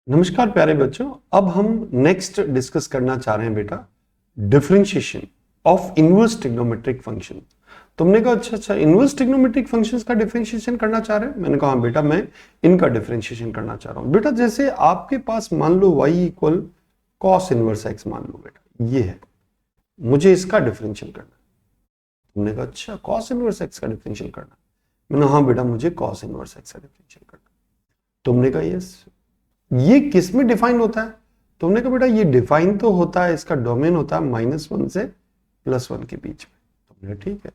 नमस्कार प्यारे बच्चों, अब हम नेक्स्ट डिस्कस करना चाह रहे हैं बेटा differentiation of inverse trigonometric function. तुमने कहा अच्छा इनवर्स ट्रिग्नोमेट्रिक फंक्शंस का डिफरेंशिएशन करना चाह रहे हैं। मैंने कहा हाँ बेटा, मैं इनका डिफरेंशिएशन करना चाह रहा हूं। बेटा जैसे आपके पास मान लो y equal cos inverse x, मान लो बेटा ये है, मुझे इसका डिफरेंशियल करना है। तुमने कहा अच्छा कॉस इनवर्स x का डिफरेंशियल करना है। मैंने हाँ बेटा, मुझे कॉस इनवर्स x का डिफरेंशियल करना है। तुमने कहा यस, ये किस में डिफाइन होता है? तुमने कहा बेटा ये डिफाइन तो होता है, इसका डोमेन होता है -1 से +1 के बीच में। तुमने ठीक है,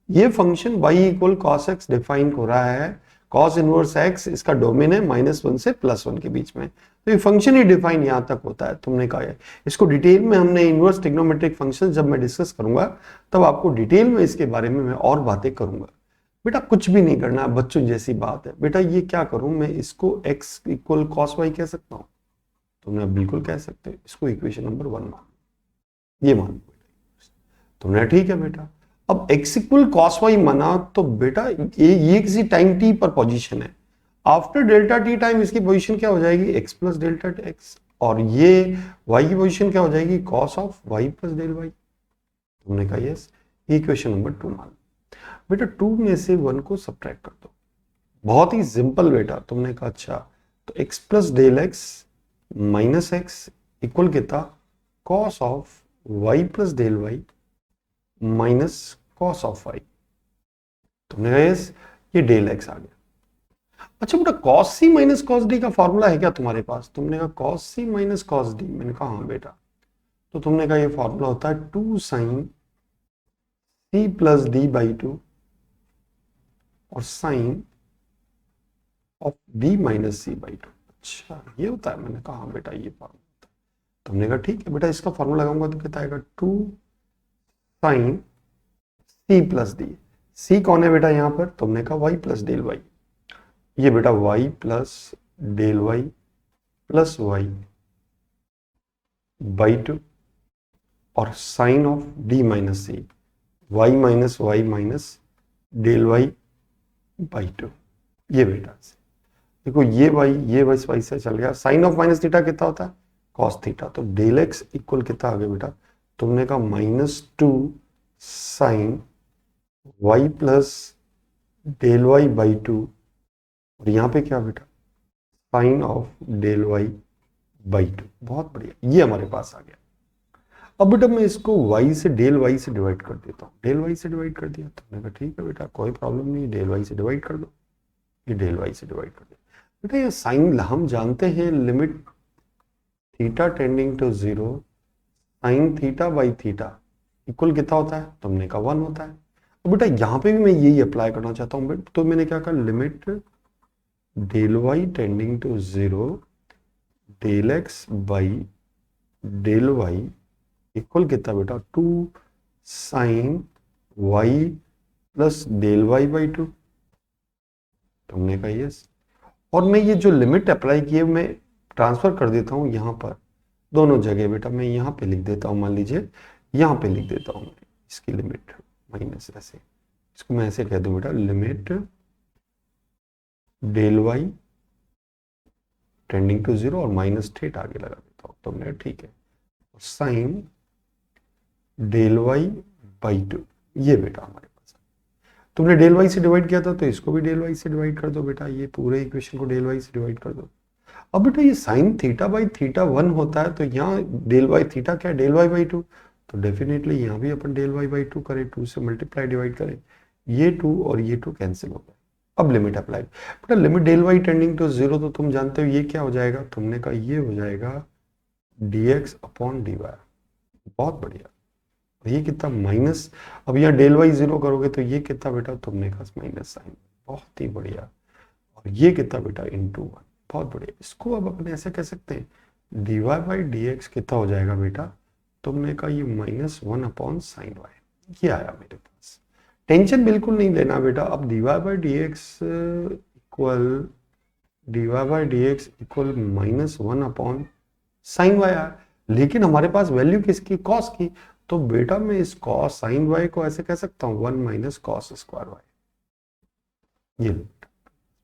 ये function y equal cos x define हो रहा है, कॉस इनवर्स x इसका डोमेन है -1 से +1 के बीच में, तो ये फंक्शन ही डिफाइन यहां तक होता है। तुमने कहा है इसको डिटेल में हमने इनवर्स ट्रिग्नोमेट्रिक फंक्शन जब मैं डिस्कस करूंगा तब आपको डिटेल में इसके बारे में मैं और बातें करूंगा। बेटा कुछ भी नहीं करना, बच्चों जैसी बात है। बेटा ये क्या करूं मैं, इसको x इक्वल कॉस वाई कह सकता हूं? तुमने बिल्कुल कह सकते हो, इसको इक्वेशन नंबर 1 मान, ये मान लो। तुमने ठीक है बेटा, अब x इक्वल कॉस वाई माना तो बेटा ये किसी टाइम t पर पोजीशन है। आफ्टर डेल्टा t टाइम इसकी पोजीशन क्या हो जाएगी, x प्लस डेल्टा x, और ये y की पोजीशन क्या हो जाएगी, cos of y plus del y। तुमने कहा यस, इक्वेशन नंबर 2 मान लो। बेटा 2 में से 1 को सब्ट्रैक्ट कर दो, बहुत ही सिंपल बेटा। तुमने कहा अच्छा, तो x plus del x minus x equal कितना, cos of y plus del y minus cos of y। तुमने कहा यस, ये डेल एक्स आ गया। अच्छा बेटा कॉस सी माइनस कॉस डी का फॉर्मूला है क्या तुम्हारे पास? तुमने कहा कॉस सी माइनस कॉस डी। मैंने कहा हाँ बेटा, तो तुमने कहा ये फॉर्मूला होता है 2 sine c plus d by 2 और sine of b minus c by 2। अच्छा ये होता है? मैंने कहा हाँ बेटा ये फॉर्मूला होता है। तुमने कहा ठीक है बेटा, इसका फॉर्मूला लगाऊंगा तो कितना आएगा, 2 साइन c प्लस डी। सी कौन है बेटा यहाँ पर? तुमने कहा y प्लस डेल वाई, ये बेटा y plus del y plus y by 2 और sine of d minus c, y minus y minus del y by 2। ये बेटा देखो, ये वाई से चल गया, साइन ऑफ माइनस थीटा कितना होता है, कॉस थीटा। तो डेल एक्स इक्वल कितना आ गया बेटा? तुमने कहा -2 sign y plus del y by 2, और यहाँ पे क्या बेटा, sine of del y by 2। बहुत बढ़िया, ये हमारे पास आ गया। अब बेटा मैं इसको y से डेल वाई से डिवाइड कर देता हूँ। डेल वाई से डिवाइड कर दिया। तुमने कहा ठीक है बेटा, कोई प्रॉब्लम नहीं, डेल वाई से डिवाइड कर दो। ये डेल वाई से डिवाइड कर दिया। बेटा ये साइन हम जानते हैं, limit theta tending to 0 sine theta by theta equal कितना होता है? तुमने कहा 1 होता है। तो बेटा यहाँ पे भी मैं यही अप्लाई करना चाहता हूँ। तो मैंने क्या कहा, limit del y tending to 0 del x by del y equal कितना बेटा, 2 sign y plus del y by 2। तुमने कहा यस, और मैं ये जो लिमिट अप्लाई की है मैं ट्रांसफर कर देता हूँ यहाँ पर, दोनों जगह बेटा मैं यहाँ पे लिख देता हूँ। मान लीजिए यहाँ पे लिख देता हूँ मैं इसकी लिमिट माइनस, ऐसे इसको मैं ऐसे कह दूँ बेटा, limit del y tending to 0 और माइनस थीटा आगे लगा देता हूँ। तुमने ठीक है, साइन डेल वाई बाई 2, ये बेटा हमारे पास। तुमने डेल वाई से डिवाइड किया था तो इसको भी डेल वाई से डिवाइड कर दो बेटा, ये पूरे इक्वेशन को डेल वाई से डिवाइड कर दो। अब बेटा ये साइन थीटा बाई थीटा 1 होता है, तो यहाँ डेल वाई थीटा क्या है, डेल वाई बाई 2। तो डेफिनेटली यहाँ भी अपन डेल वाई बाई 2 करें, 2 से मल्टीप्लाई डिवाइड करें, ये 2 और ये 2 कैंसिल हो गए। अब लिमिट अप्लाई, बेटा limit del y tending to 0, तो तुम जानते हो ये क्या हो जाएगा? तुमने कहा ये हो जाएगा dx अपॉन dy। बहुत बढ़िया। ये कितना, माइनस, अब यहाँ डेल वाई 0 करोगे तो ये कितना बेटा? तुमने कहा माइनस साइन। बहुत ही बढ़िया। और ये कितना बेटा, इंटू 1। बहुत बढ़िया। इसको अब अपन ऐसे कह सकते हैं, dy बाई डी एक्स कितना हो जाएगा बेटा? तुमने कहा ये -1 अपॉन साइन वाई। ये आया मेरे पास। टेंशन बिल्कुल नहीं लेना बेटा। अब dy by d x equal -1 upon sine y आया, लेकिन हमारे पास वैल्यू किसकी, कॉस की। तो बेटा मैं इस कॉस साइन वाई को ऐसे कह सकता हूँ 1 माइनस कॉस स्क्वायर वाई। ये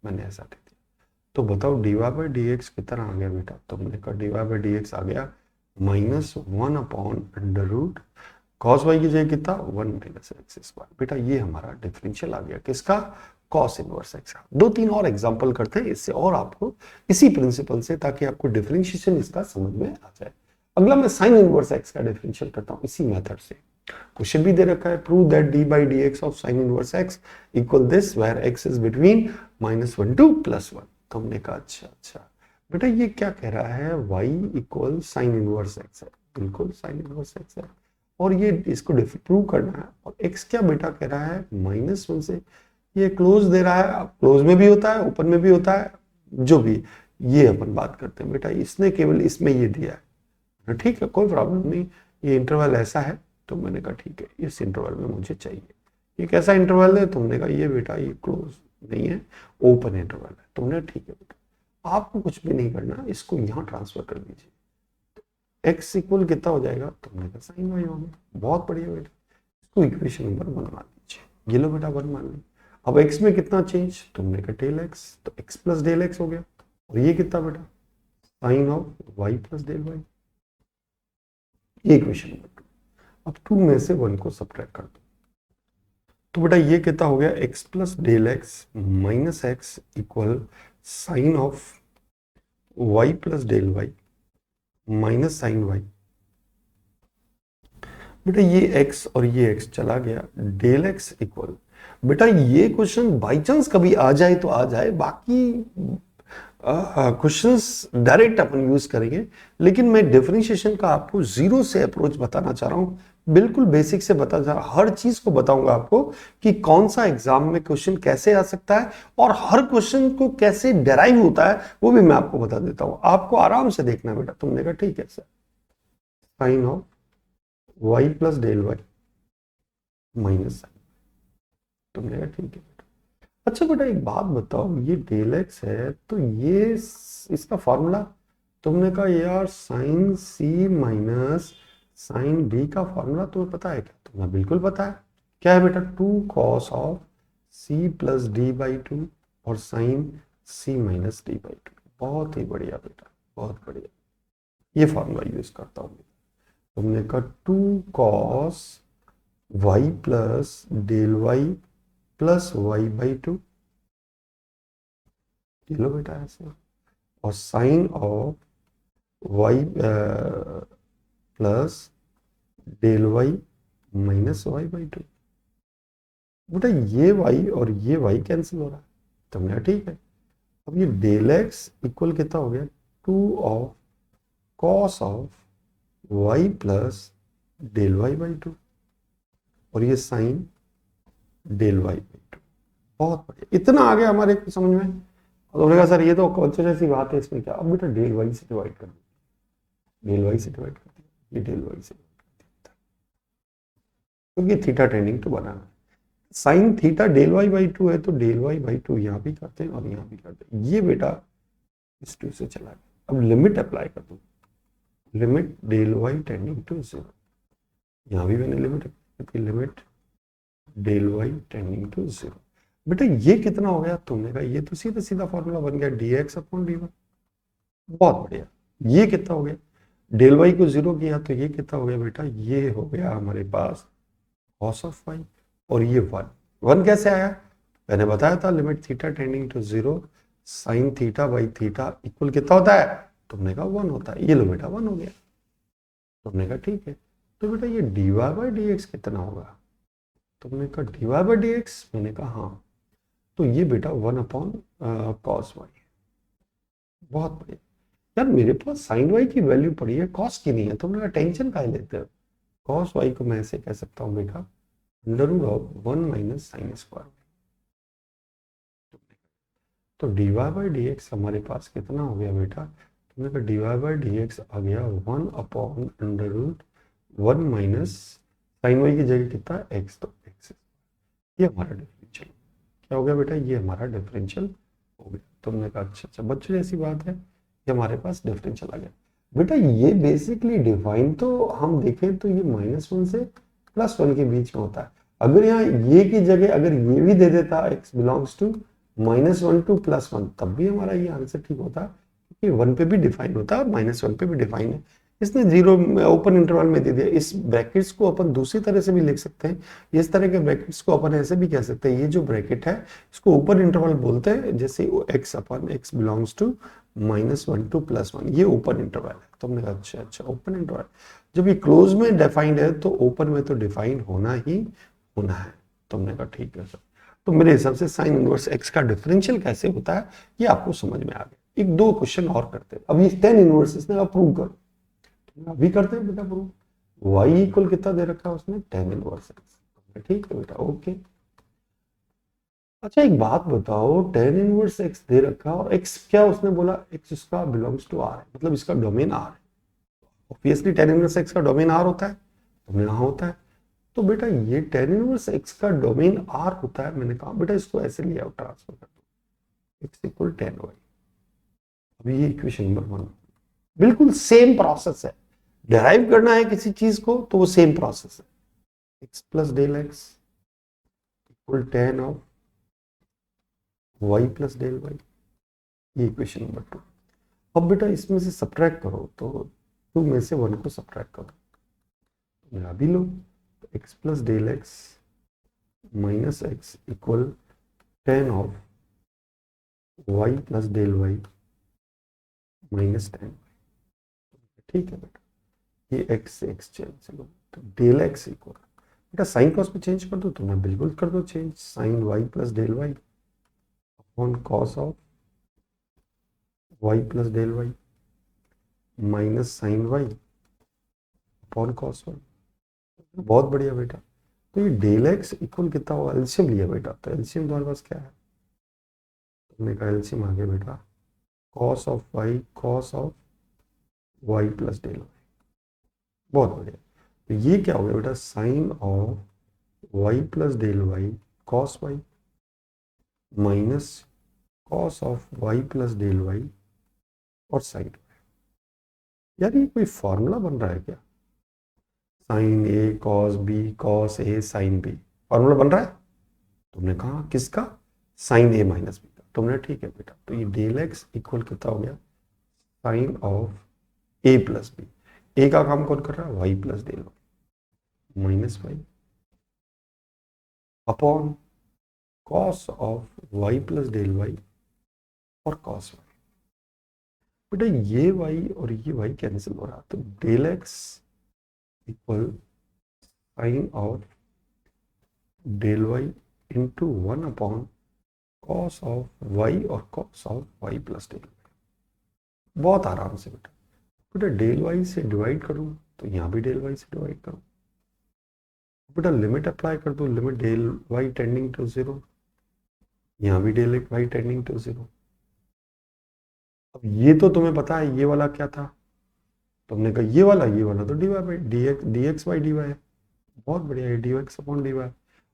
मैंने ऐसा दे दिया। तो बताओ dy बाई डी एक्स कितना आ गया बेटा? तुमने कहा dy बाई डी एक्स आ गया -1/√, cos y की जगह कितना 1 माइनस एक्स स्क्वायर। बेटा ये हमारा डिफरेंशियल आ गया किसका? cos इनवर्स x का। 2-3 और एग्जांपल करते हैं इससे और आपको इसी प्रिंसिपल से, ताकि आपको डिफरेंशिएशन इसका समझ में आ जाए। अगला मैं sin इनवर्स x का डिफरेंशियल करता हूं इसी मेथड से। क्वेश्चन भी दे रखा है, prove that d by d x of sin inverse x equal this where x is between -1 to +1। तो हमने कहा अच्छा बेटा ये क्या कह रहा है? y equal sin inverse x है, बिल्कुल sin इनवर्स x है, और ये इसको प्रूव करना है। और x क्या बेटा कह रहा है? -1 से ये क्लोज दे रहा है, क्लोज में भी होता है, ओपन में भी होता है, जो भी ये अपन बात करते हैं। बेटा इसने केवल इसमें ये दिया है, ठीक है कोई प्रॉब्लम नहीं, ये इंटरवल ऐसा है। तो मैंने कहा ठीक है इस इंटरवल में मुझे चाहिए। ये कैसा इंटरवल है? तुमने कहा ये बेटा ये क्लोज नहीं है, ओपन इंटरवल है। तुमने ठीक है बेटा, आपको कुछ भी नहीं करना, इसको यहाँ ट्रांसफर कर दीजिए। x इक्वल कितना हो जाएगा? तुमने कहा sin y हो गया। बहुत बढ़िया बेटा, इसको इक्वेशन नंबर 1 मान लीजिए। ये लो बेटा 1 मान ली। अब x में कितना चेंज? तुमने कहा डेल x, तो x प्लस डेल x हो गया। और ये कितना बेटा? Sine of y plus del y। ये इक्वेशन नंबर 2। अब 2 में से 1 को सब्ट्रैक्ट कर दो, तो बेटा ये कितना हो गया? x plus del x minus x equal sign of y plus del y minus sine y। बेटा ये x और ये x चला गया, डेल x इक्वल, बेटा ये क्वेश्चन बाई चांस कभी आ जाए तो आ जाए, बाकी क्वेश्चंस डायरेक्ट अपन यूज करेंगे। लेकिन मैं डिफरेंशिएशन का आपको जीरो से अप्रोच बताना चाह रहा हूं, बिल्कुल बेसिक से बता जा रहा हूं। हर चीज को बताऊंगा आपको कि कौन सा एग्जाम में क्वेश्चन कैसे आ सकता है और हर क्वेश्चन को कैसे डेराइव होता है वो भी मैं आपको बता देता हूं। आपको आराम से देखना बेटा। तुमने कहा ठीक है sir, sine of y plus del y minus sine. तुमने कहा ठीक है बेटा। अच्छा बेटा एक बात बताओ, ये डेल x है तो ये इसका फॉर्मूला? तुमने कहा यार sine c minus sine b का फॉर्मूला तुम्हें पता है क्या? तुम्हें बिल्कुल पता है। क्या है बेटा? 2 cos of c plus d by 2 और sine c minus d by 2। बहुत ही बढ़िया बेटा, बहुत बढ़िया, ये फॉर्मूला यूज करता हूँ। तुमने कहा 2 cos y plus del y plus y by 2, ये लो बेटा ऐसे, और sine of y plus del y minus y by 2। बेटा ये y और ये y कैंसिल हो रहा है। तुमने कहा ठीक है। अब ये डेल x इक्वल कितना हो गया? 2 of cos of y plus del y by 2, और ये साइन डेल y बाई 2। बहुत बढ़िया, इतना आ गया हमारे समझ में। और तुमने कहा सर ये तो कौन सी बात है, इसमें क्या? अब बेटा डेल y से डिवाइड कर दिया, डेल y से डिवाइड कर दिया, ये डेल y से क्योंकि थीटा टेंडिंग टू बनाना है। Sine theta del y by 2 है तो डेल y बाई 2 यहाँ भी करते हैं और यहाँ भी करते हैं। ये बेटा इस 2 से चला गया। अब लिमिट अप्लाई कर दो, limit del y tending to 0। यहाँ भी मैंने लिमिट अप्लाई की, limit del y tending to 0। बेटा ये कितना हो गया? तुमने कहा ये तो सीधा सीधा फॉर्मूला बन गया, dx अपॉन dy। बहुत बढ़िया। ये कितना हो गया? डेल y को 0 किया तो ये कितना हो गया बेटा? ये हो गया हमारे पास cos ऑफ y, और ये 1 कैसे आया? मैंने बताया था limit theta tending to 0 sine theta by theta equal कितना होता है? तुमने कहा 1 होता है। ये लो बेटा 1 हो गया। तुमने कहा ठीक है। तो बेटा ये dy बाई dx कितना होगा? तुमने कहा dy बाई dx, मैंने कहा हाँ, तो ये बेटा 1 अपॉन कॉस y। बहुत बढ़िया यार, मेरे पास साइन y की वैल्यू पड़ी है, कॉस की नहीं है। तुमने कहा टेंशन काहे लेते हो? कॉस y को मैं ऐसे कह सकता हूँ बेटा under root of 1 minus sine square. तो dy बाई dx हमारे पास कितना हो गया बेटा? तुमने कहा dy बाई dx आ गया 1 upon under root 1 minus sine y की जगह कितना x, तो x। ये हमारा डिफरेंशियल क्या हो गया बेटा? ये हमारा डिफरेंशियल हो गया। तुमने कहा अच्छा बच्चों जैसी बात है, ये हमारे पास डिफरेंशियल आ गया। बेटा ये बेसिकली डिफाइन तो हम देखें तो ये -1 से +1 के बीच में होता है। अगर यहाँ ये की जगह अगर ये भी दे देता x बिलोंग्स टू -1 टू +1, तब भी हमारा ये आंसर ठीक होता है क्योंकि 1 पे भी डिफाइन होता है, -1 पे भी डिफाइन है। इसने 0 ओपन इंटरवल में दे दिया। इस ब्रैकेट्स को अपन दूसरी तरह से भी लिख सकते हैं। इस तरह के ब्रैकेट्स को अपन ऐसे भी कह सकते हैं, ये जो ब्रैकेट है इसको ओपन इंटरवल बोलते हैं, जैसे x अपन x बिलोंग्स टू -1 टू +1, ये ओपन इंटरवल है। तो हमने कहा अच्छा अच्छा ओपन इंटरवल, जब ये क्लोज में डिफाइंड है तो ओपन में तो डिफाइन होना ही होना है। तो हमने कहा ठीक है सर। तो मेरे हिसाब से साइन इनवर्स x का डिफरेंशियल कैसे होता है ये आपको समझ में आ गया। एक दो क्वेश्चन और करते हैं। अब ये tan इनवर्स इसने प्रूव करो, अभी करते हैं बेटा प्रूव। y इक्वल कितना दे रखा है उसने, tan इनवर्स x। ठीक है बेटा, ओके। अच्छा एक बात बताओ, tan इनवर्स x दे रखा और x क्या उसने बोला, x इसका बिलोंग्स टू r है, मतलब इसका डोमेन r है। ऑब्वियसली tan इनवर्स x का डोमेन r होता है, तो यहाँ होता है। तो बेटा ये tan इनवर्स x का डोमेन r होता है। मैंने कहा बेटा इसको ऐसे लिया और ट्रांसफर कर दो, x इक्वल tan y। अभी ये इक्वेशन नंबर 1 बिल्कुल सेम प्रोसेस है। डिराइव करना है किसी चीज को तो वो सेम प्रोसेस है। x plus del x equal tan of y plus del y, ये इक्वेशन नंबर 2। अब बेटा इसमें से सब्ट्रैक्ट करो, तो 2 में से 1 को सब्ट्रैक्ट करो, मेरा भी लो। तो x plus del x minus x equal tan of y plus del y minus tan। ठीक है बेटा, ये x से x चेंज लो, तो डेल एक्स इक्वल, बेटा साइन कॉस में चेंज कर दो, तो मैं बिल्कुल कर दो change, sine y plus del y upon cos of y plus del y minus sine y upon cos y. बहुत बढ़िया बेटा। तो ये डेल एक्स इक्वल कितना होगा, एलसीएम लिया बेटा, तो एलसीएम तुम्हारे पास क्या है, तुमने कहा एलसीएम आ गया बेटा cos of y plus del y. बहुत बढ़िया। तो ये क्या हो गया बेटा, sine of y plus del y cos y minus cos of y plus del y और साइन वाई। यार ये कोई फॉर्मूला बन रहा है क्या, sine A cos B cos A sine B, formula बन रहा है। तुमने कहा किसका, साइन ए माइनस बी का। तुमने ठीक है बेटा, तो ये डेल एक्स इक्वल कितना हो गया, sine of A plus B. A का काम कौन कर रहा है, y plus del y minus y upon cos of y plus del y और कॉस वाई। बेटा ये वाई और ये वाई कैंसिल हो रहा, तो del x equal sign of del y into 1 upon cos of y और cos of y plus del y. बहुत आराम से बेटा, बेटा डेल वाई से डिवाइड करूं तो यहाँ भी डेल वाई से डिवाइड करूं, बेटा लिमिट अप्लाई कर दो, limit del y tending to 0, यहाँ भी डेल वाई टेंडिंग टू 0। अब ये तो तुम्हें पता है ये वाला क्या था, तुमने कहा ये वाला तो d y by d x by d y है। बहुत बढ़िया, d x upon d y.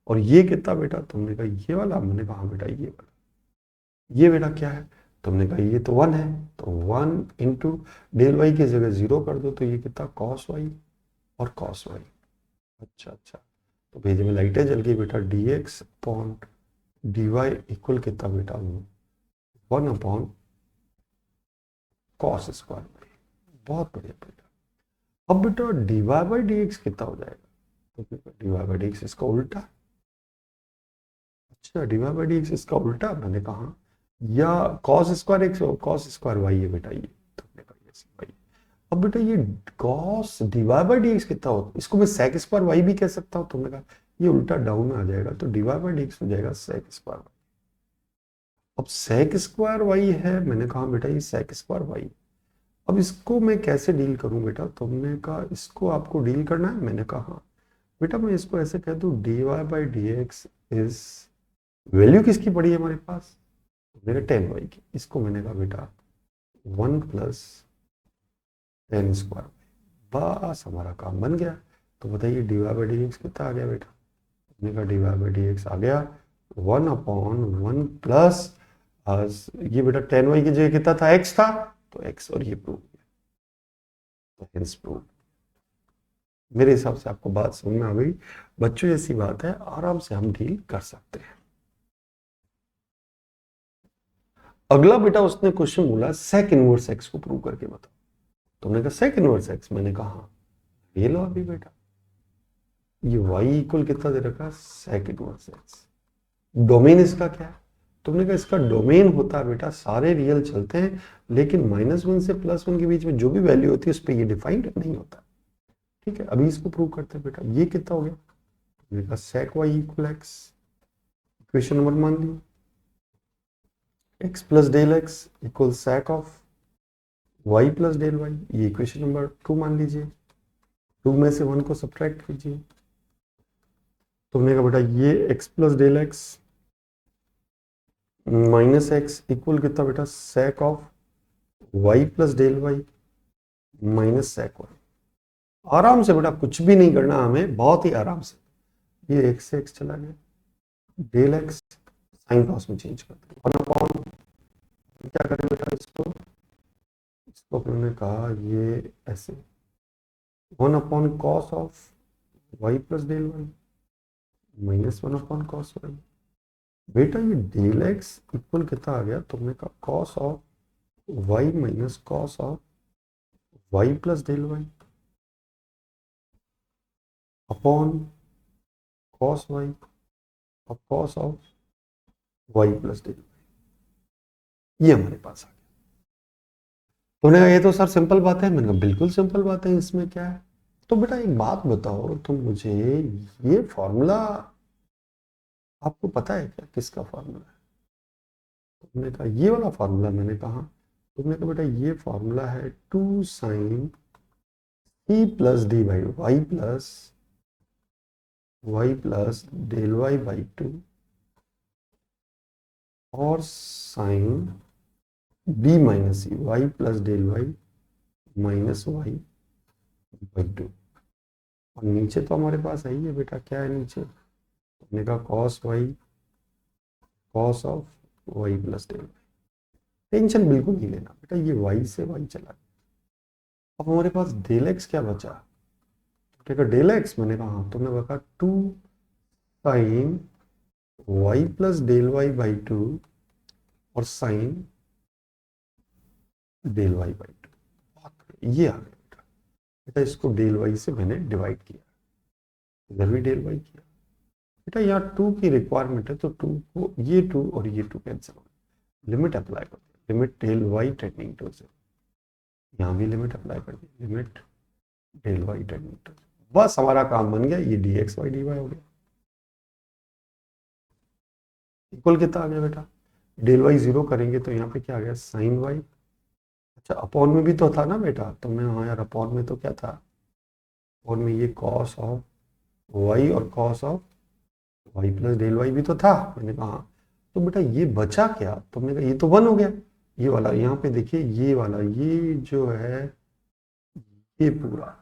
और ये कितना बेटा, तुमने कहा ये वाला, मैंने कहा बेटा ये वाला, ये बेटा क्या है, तुमने कहा ये तो 1 है, तो 1 इंटू डेल वाई की जगह 0 कर दो, तो ये कितना कॉस वाई और कॉस वाई। अच्छा अच्छा, तो भेजे में लाइटें जल गई बेटा, d x upon d y equal कितना बेटा, 1 अपॉन कॉस स्क्वायर। बहुत बढ़िया बेटा। अब बेटा d y by d x कितना हो जाएगा, तो d y by d x इसका उल्टा। अच्छा d y by d x इसका उल्टा, मैंने कहा या कॉस स्क्वायर एक्स और कॉस स्क्वायर वाई है बेटा, ये तुमने कहा ये वाई। अब बेटा ये cos d y by d x कितना होता है, इसको मैं सेक स्क्वायर वाई भी कह सकता हूँ। तुमने कहा ये उल्टा डाउन में आ जाएगा, तो d y by d x हो जाएगा सेक स्क्वायर वाई। अब सेक स्क्वायर वाई है, मैंने कहा बेटा ये सेक स्क्वायर वाई। अब इसको मैं कैसे डील करूं बेटा, तुमने कहा इसको आपको डील करना है, मैंने कहा हाँ बेटा, मैं इसको ऐसे कह दूं d y by d x is, value किसकी पड़ी है हमारे पास, मेरे टेन वाई की। इसको मैंने कहा बेटा 1 प्लस टेन स्क्वायर, बस हमारा काम बन गया। तो बताइए d y by d x कितना आ गया बेटा, मैंने कहा d y by d x आ गया 1 अपॉन 1 प्लस, ये बेटा टेन वाई की जगह कितना था, एक्स था, तो एक्स, और ये प्रूव किया, तो हेंस प्रूव। मेरे हिसाब से आपको बात समझ में आ गई। बच्चों जैसी बात है, आराम से हम डील कर सकते हैं। अगला बेटा उसने क्वेश्चन बोला सेक इनवर्स एक्स को प्रूव करके बताओ। तुमने कहा सेक इनवर्स एक्स, मैंने कहा हाँ, ये लो अभी बेटा, ये y इक्वल कितना दे रखा है, सेक इनवर्स एक्स। डोमेन इसका क्या है, तुमने कहा इसका डोमेन होता है बेटा, सारे रियल चलते हैं लेकिन -1 से +1 के बीच में जो भी वैल्यू होती है उस पर ये डिफाइंड नहीं होता। ठीक है, अभी इसको प्रूव करते हैं बेटा। ये कितना हो गया, तुमने कहा sec y equal x, equation number मान ली, x plus del x equal sec of y plus del y, ये इक्वेशन नंबर 2 मान लीजिए। 2 में से 1 को सब्ट्रैक्ट कीजिए, तुमने कहा बेटा ये x plus del x minus x equal कितना बेटा, sec of y plus del y minus sec y. आराम से बेटा, कुछ भी नहीं करना हमें, बहुत ही आराम से। ये x से x चला गया, डेल एक्स साइन कॉस में चेंज कर दो, 1 क्या करें बेटा, इसको अपने कहा ये ऐसे 1 upon cos of y plus del y minus 1 upon cos y. बेटा ये डेल एक्स इक्वल कितना आ गया, तुमने कहा cos of y minus cos of y plus del y upon cos y और cos of y plus del y. ये हमारे पास आ गया। तुमने कहा ये तो सर सिंपल बात है, मैंने कहा बिल्कुल सिंपल बात है, इसमें क्या है। तो बेटा एक बात बताओ तुम मुझे, ये फॉर्मूला आपको पता है क्या, किसका फॉर्मूला है। तुमने कहा ये वाला फॉर्मूला, मैंने कहा। तुमने कहा बेटा ये फॉर्मूला है 2 sin c plus d by y plus del y by 2 और sin b minus c y plus del y minus y by 2। और नीचे तो हमारे पास है ही है बेटा, क्या है नीचे, तुमने कहा cos y cos of y plus del y. Tension बिल्कुल नहीं लेना बेटा, ये वाई से वाई चला गया। अब हमारे पास डेल एक्स क्या बचा, तुमने कहा डेल एक्स, मैंने कहा हाँ। तुमने कहा 2 sign y plus del y by 2 और साइन डेल वाई बाई 2, ये आ गया बेटा। बेटा इसको डेल वाई से मैंने डिवाइड किया, इधर भी डेल वाई किया। बेटा यहाँ 2 की रिक्वायरमेंट है तो 2 को ये 2 और ये 2 कैंसिल हो, लिमिट अप्लाई कर दी, limit del y tending to 0। यहाँ भी लिमिट अप्लाई कर दी, limit del y tending to 0। बस हमारा काम बन गया, ये d x y d y हो गया। इक्वल कितना आ गया बेटा, डेल वाई 0 करेंगे तो यहाँ पे क्या आ गया, साइन वाई। अच्छा अपॉन में भी तो था ना बेटा, तुमने हाँ यार अपॉन में तो क्या था, अपॉन में ये कॉस ऑफ वाई और cos of y plus del y भी तो था, मैंने कहा। तो बेटा ये बचा क्या, तुमने कहा ये तो 1 हो गया, ये वाला यहाँ पे देखिए, ये वाला ये जो है ये पूरा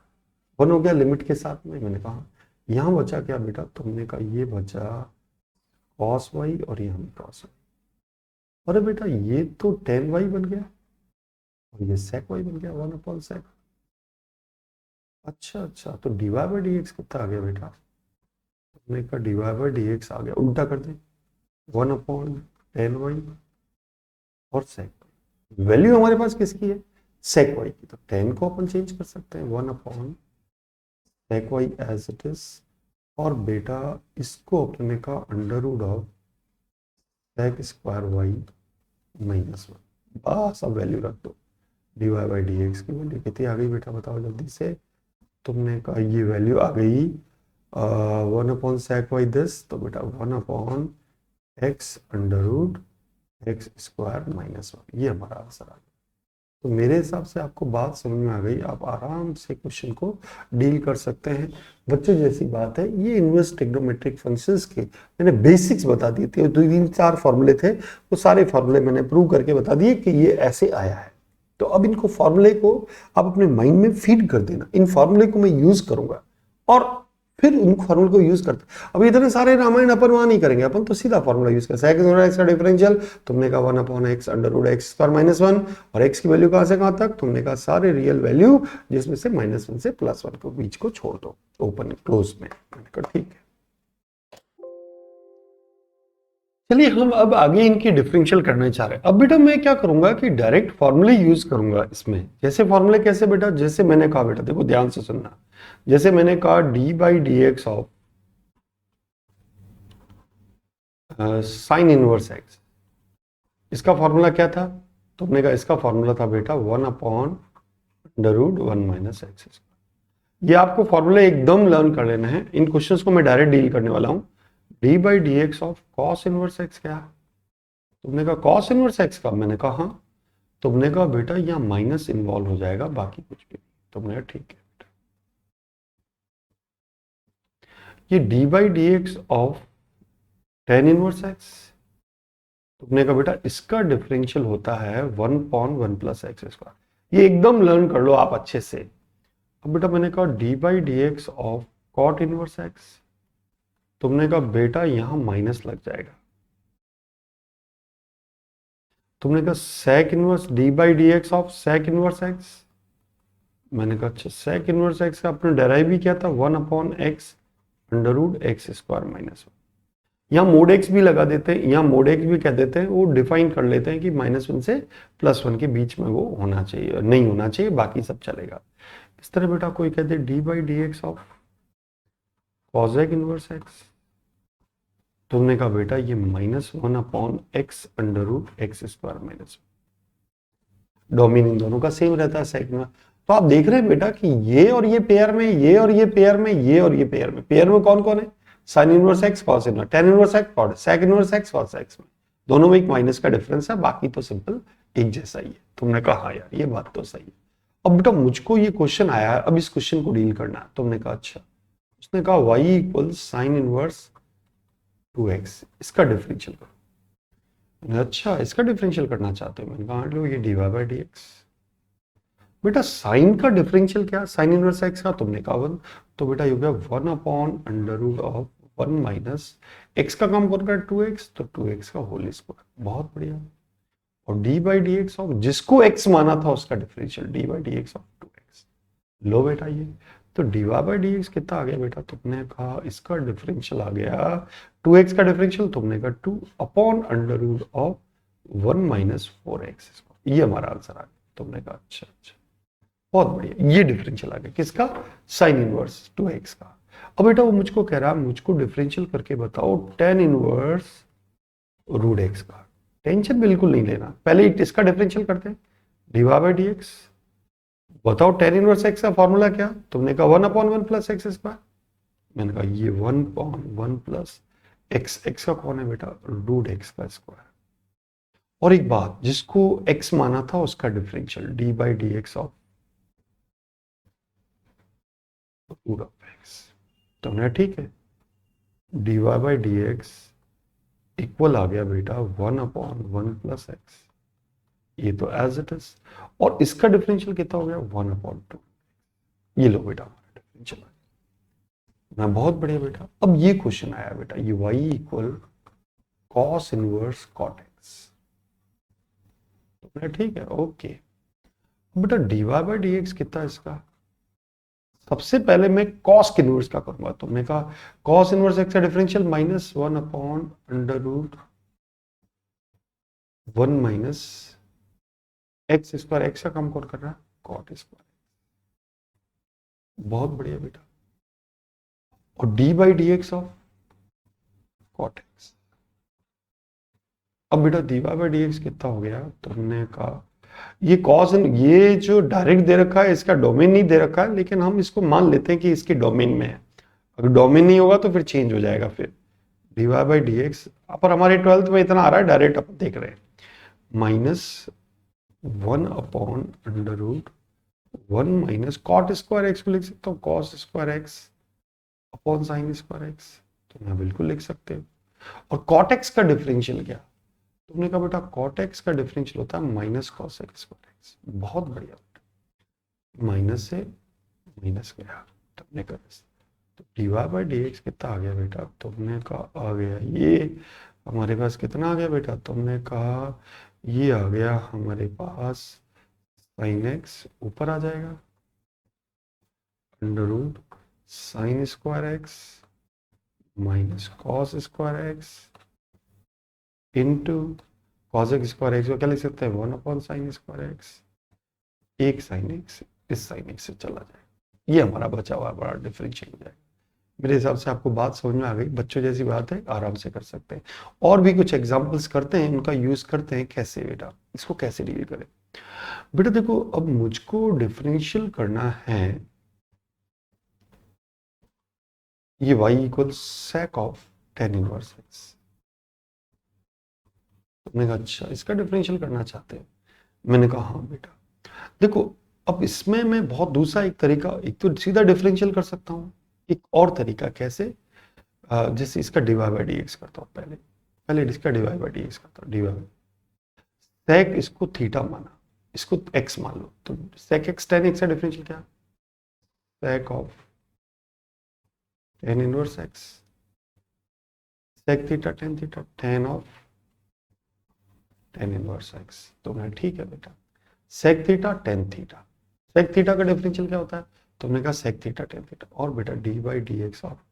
1 हो गया लिमिट के साथ में। मैंने कहा यहाँ बचा क्या बेटा, तुमने कहा ये बचा कॉस वाई और यहाँ भी कॉस वाई। अरे बेटा ये तो टेन वाई बन गया और ये सेक वाई बन गया, 1 अपॉन सेक। अच्छा तो d y by d x कितना आ गया बेटा, तुमने कहा d y by d x आ गया, उल्टा कर दे, 1 अपॉन टेन वाई और सेक वाई। वैल्यू हमारे पास किसकी है, सेक वाई की, तो टेन को अपन चेंज कर सकते हैं 1 upon sec y as it is. और बेटा इसको अपने का under root of sec square y minus 1, बस अब वैल्यू रख दो। D y by d x की वैल्यू कितनी आ गई बेटा, बताओ जल्दी से। तुमने कहा ये वैल्यू आ गई 1 अपॉन सेक वाई दिस, तो बेटा 1 upon x under root x square minus 1, ये हमारा आंसर आ गया। तो मेरे हिसाब से आपको बात समझ में आ गई, आप आराम से क्वेश्चन को डील कर सकते हैं। बच्चों जैसी बात है, ये इनवर्स ट्रिग्नोमेट्रिक फंक्शंस के मैंने बेसिक्स बता दिए थे, 2-3-4 फॉर्मूले थे, वो सारे फॉर्मूले मैंने प्रूव करके बता दिए कि ये ऐसे आया है। तो अब इनको फॉर्मूले को आप अपने माइंड में फीड कर देना, इन फॉर्मूले को मैं यूज करूंगा और फिर उन फॉर्मूले को यूज करते। अब इतने सारे रामायण अपन वहां नहीं करेंगे, अपन तो सीधा फॉर्मूला यूज करें। सेक एक्स का डिफरेंशियल, तुमने कहा 1 upon x under root x square minus 1, और एक्स की वैल्यू कहां से कहां तक, तुमने कहा सारे रियल वैल्यू जिसमें से -1 से +1 को बीच को छोड़ दो ओपन क्लोज में। मैंने कहा ठीक है। चलिए हम अब आगे इनकी डिफरेंशियल करने चाह रहे हैं। अब बेटा मैं क्या करूंगा कि डायरेक्ट फॉर्मूले यूज करूंगा इसमें। जैसे फॉर्मूले कैसे बेटा, जैसे मैंने कहा बेटा, देखो ध्यान से सुनना। जैसे मैंने कहा d by d x of sine inverse x, इसका फॉर्मूला क्या था? तुमने कहा इसका फॉर्मूला था बेटा 1/√1 - x²। ये आपको फॉर्मूला एकदम लर्न कर लेना है। इन क्वेश्चंस को मैं डायरेक्ट डील करने वाला हूं। D by d x of cos inverse x क्या? तुमने कहा कॉस इनवर्स एक्स का, मैंने कहा हाँ। तुमने कहा बेटा यहाँ माइनस इन्वॉल्व हो जाएगा, बाकी कुछ भी नहीं। तुमने कहा ठीक है बेटा। ये D by d x of tan inverse x, तुमने कहा बेटा इसका डिफरेंशियल होता है 1/1 + x²। ये एकदम लर्न कर लो आप अच्छे से। अब बेटा मैंने कहा d by d x of cot inverse x, तुमने कहा बेटा यहां माइनस लग जाएगा। तुमने कहा sec inverse d by d x of sec inverse x, मैंने कहा अच्छा सेक इनवर्स एक्स का आपने डेराइव भी किया था 1/x√x² - 1। यहाँ मोड एक्स भी लगा देते हैं, यहाँ मोड एक्स भी कह देते हैं, वो डिफाइन कर लेते हैं कि -1 से +1 के बीच में वो होना चाहिए, नहीं होना चाहिए, बाकी सब चलेगा। इस तरह बेटा कोई कहते हैं D by d x of cosec inverse x, तुमने कहा बेटा ये -1/x√x²। डोमेन इन दोनों का सेम रहता है सेक में। तो आप देख रहे हैं बेटा कि ये और ये पेयर में, ये और ये पेयर में, ये और ये पेयर में कौन कौन है? Sin inverse x, cos inverse, tan inverse x, cot, sec inverse x, cos x में दोनों में एक माइनस का डिफरेंस है, बाकी तो सिंपल एक जैसा ही है। तुमने कहा हाँ यार ये बात तो सही है। अब बेटा मुझको ये क्वेश्चन आया है, अब इस क्वेश्चन को डील करना है। तुमने कहा अच्छा, उसने कहा y = साइन इनवर्स 2x, इसका डिफरेंशियल करो। अच्छा इसका डिफरेंशियल करना चाहते हो? मैंने कहा लो ये d y by d x. बेटा साइन का डिफरेंशियल क्या? साइन इनवर्स एक्स का तुमने कहा 1, तो बेटा ये हो गया 1/√1 - x का काम कौन कर 2x, तो 2x का होल स्क्वायर। बहुत बढ़िया। और d by d x of, जिसको x माना था उसका differential d by d x of 2x। लो बेटा ये तो d y by d x कितना आ गया बेटा? तुमने कहा इसका डिफरेंशियल आ गया 2x का डिफरेंशियल, तुमने कहा 2/√1 - 4x। ये हमारा आंसर आ गया। तुमने कहा अच्छा अच्छा बहुत बढ़िया, ये डिफरेंशियल आ गया किसका? साइन इनवर्स 2x का। अब बेटा वो मुझको कह रहा है मुझको डिफरेंशियल करके बताओ टेन इनवर्स रूट एक्स का। टेंशन बिल्कुल नहीं लेना, पहले इसका डिफरेंशियल करते हैं d y by d x. बताओ टेन इनवर्स एक्स का फॉर्मूला क्या? तुमने कहा 1/1 + x²। मैंने कहा ये 1/1 + x, x का कौन है बेटा? रूट एक्स का स्क्वायर। और एक बात, जिसको x माना था उसका differential d by d x of root of x. तुमने ठीक है, d y by d x equal आ गया बेटा 1/1 + x, ये तो एज इट इज। और इसका डिफरेंशियल कितना हो गया? 1/2। ये लो बेटा हमारा डिफरेंशियल आ गया। मैं बहुत बढ़िया बेटा। अब ये क्वेश्चन आया बेटा, ये y = cos inverse cot x। तुमने ठीक है ओके। बेटा d y by d x कितना इसका? सबसे पहले मैं कॉस इनवर्स का करूंगा। तुमने कहा कॉस इनवर्स एक्स का डिफरेंशियल -1/√1 - x²। एक्स का काम कौन कर रहा है? Cot square. बहुत बढ़िया बेटा। और d by d x of cot x. अब बेटा d y by d x कितना हो गया? तुमने कहा ये कॉस, ये जो डायरेक्ट दे रखा है इसका डोमेन नहीं दे रखा है, लेकिन हम इसको मान लेते हैं कि इसके डोमेन में है। अगर डोमेन नहीं होगा तो फिर चेंज हो जाएगा। फिर d y by d x, पर हमारे 12th में इतना आ रहा है, डायरेक्ट अपन देख रहे हैं -1/√1 - कॉट स्क्वायर एक्स को लिख सकता हूँ cos square x upon sine square x. तो मैं बिल्कुल लिख सकते हो। और कॉट एक्स का डिफरेंशियल क्या? तुमने कहा बेटा कॉट एक्स का डिफरेंशियल होता है minus cos x square x. बहुत बढ़िया, माइनस से माइनस गया, तुमने कहा तो d y by d x कितना आ गया बेटा? तुमने कहा आ गया ये हमारे पास कितना आ गया बेटा? तुमने कहा ये आ गया हमारे पास साइन एक्स, ऊपर आ जाएगा √ sine square x minus cos square x into cos x square x को क्या लिख सकते हैं 1 अपॉन साइन स्क्वायर एक्स, एक साइन एक्स इस साइन एक्स से चला जाएगा, ये हमारा बचा हुआ बड़ा डिफरेंशियल हो जाएगा। मेरे हिसाब से आपको बात समझ में आ गई, बच्चों जैसी बात है, आराम से कर सकते हैं। और भी कुछ एग्जांपल्स करते हैं, उनका यूज करते हैं कैसे बेटा, इसको कैसे डील करें। बेटा देखो, अब मुझको डिफरेंशियल करना है ये y equal sec of tan inverse x। तुमने कहा अच्छा इसका डिफरेंशियल करना चाहते हैं, मैंने कहा हाँ बेटा। देखो अब इसमें मैं बहुत दूसरा एक तरीका, एक तो सीधा डिफरेंशियल कर सकता हूँ, एक और तरीका कैसे, जैसे इसका डिवाई बाई डी एक्स करता हूँ, पहले इसका डिवाई बाई डी एक्स करता हूँ, डिवाई सेक इसको थीटा माना, इसको एक्स मान लो, तो सेक एक्स टेन एक्स का डिफरेंशियल क्या, sec of tan inverse x, sec theta tan of tan inverse x. तो मैं ठीक है बेटा, sec theta tan theta, sec theta का डिफरेंशियल क्या होता है, तुमने कहा सेक थीटा टेन थीटा, और बेटा D by d x of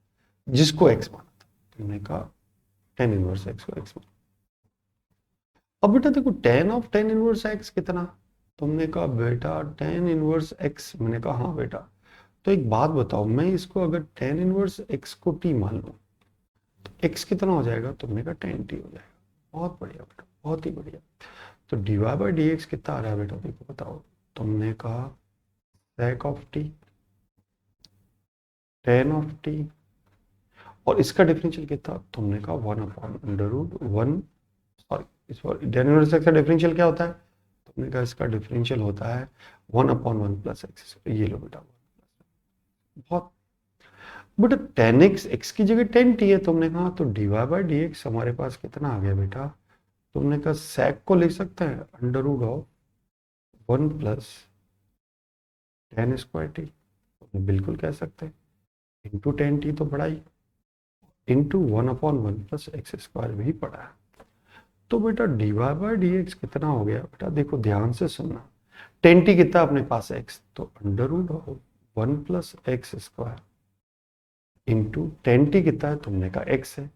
जिसको एक्स माना था, तुमने कहा टेन इनवर्स एक्स को एक्स माना। अब बेटा देखो ten of tan inverse x कितना, तुमने कहा बेटा टेन इनवर्स एक्स, मैंने कहा हाँ बेटा। तो एक बात बताओ, मैं इसको अगर टेन इनवर्स एक्स को टी मान लूं तो एक्स कितना हो जाएगा, तुमने कहा टेन टी हो जाएगा। बहुत बढ़िया बेटा, बहुत ही बढ़िया। तो डीवाई बाई डी एक्स कितना आ रहा है बेटा, देखो बताओ, तुमने कहा sec of t tan of t, और इसका डिफरेंशियल कितना, तुमने कहा one upon under root one, sorry इस बार टेन इनवर्स एक्स का डिफरेंशियल क्या होता है, तुमने कहा इसका डिफरेंशियल होता है one upon one plus x. ये लो बेटा, बहुत बेटा टेन एक्स एक्स की जगह टेन टी है, तुमने कहा तो डीवाई बाई डी एक्स हमारे पास कितना आ गया बेटा, तुमने कहा सेक को लिख सकते हैं under root of one plus tan square t, तुमने बिल्कुल कह सकते हैं, इंटू टेन टी तो पढ़ा ही, into one upon one plus x square भी पढ़ा है। तो बेटा डीवाई बाई डी एक्स कितना हो गया बेटा, देखो ध्यान से सुनना, टेन टी कितना अपने पास एक्स, तो under root of one plus x square into tan t कितना है, तुमने कहा एक्स है,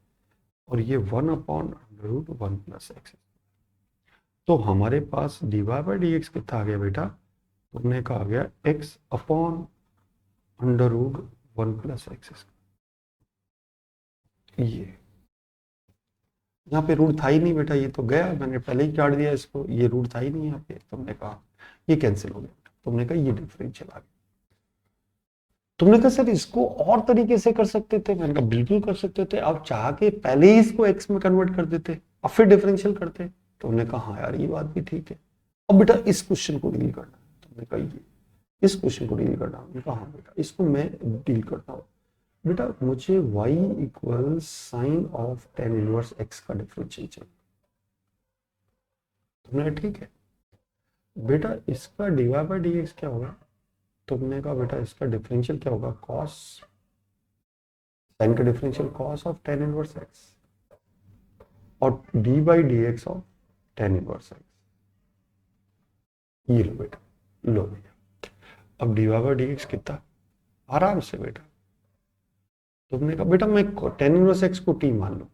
और ये one upon under root one plus x. तो हमारे पास डीवाई बाई डी एक्स कितना आ गया बेटा, तुमने कहा आ गया x upon under root one plus x. ये यहाँ पे रूट था ही नहीं बेटा, ये तो गया, मैंने पहले ही काट दिया इसको, ये रूट था ही नहीं यहाँ पे, तुमने कहा ये कैंसिल हो गया, तुमने कहा ये डिफरेंशियल आ गया। तुमने कहा सर इसको और तरीके से कर सकते थे, मैंने कहा बिल्कुल कर सकते थे, आप चाह के पहले ही इसको एक्स में कन्वर्ट कर देते और फिर डिफरेंशियल करते। तुमने कहा हाँ यार ये बात भी ठीक है। अब बेटा इस क्वेश्चन को डील करना है, तुमने कहा ये इस क्वेश्चन को डील करना, मैंने कहा हाँ बेटा इसको मैं डील करता हूँ। बेटा मुझे y equal sign of tan inverse x का डिफरेंशियल चाहिए। तुमने कहा ठीक है बेटा, इसका डिवाई बाई डी एक्स क्या होगा, तुमने कहा बेटा इसका डिफरेंशियल क्या होगा, कॉस, साइन का differential cos of tan inverse x और d by d x of tan inverse x. ये लो बेटा, लो भैया, अब डी बाई डी एक्स कितना, आराम से बेटा, तुमने कहा बेटा मैं टेन इनवर्स एक्स को टी मान लूं,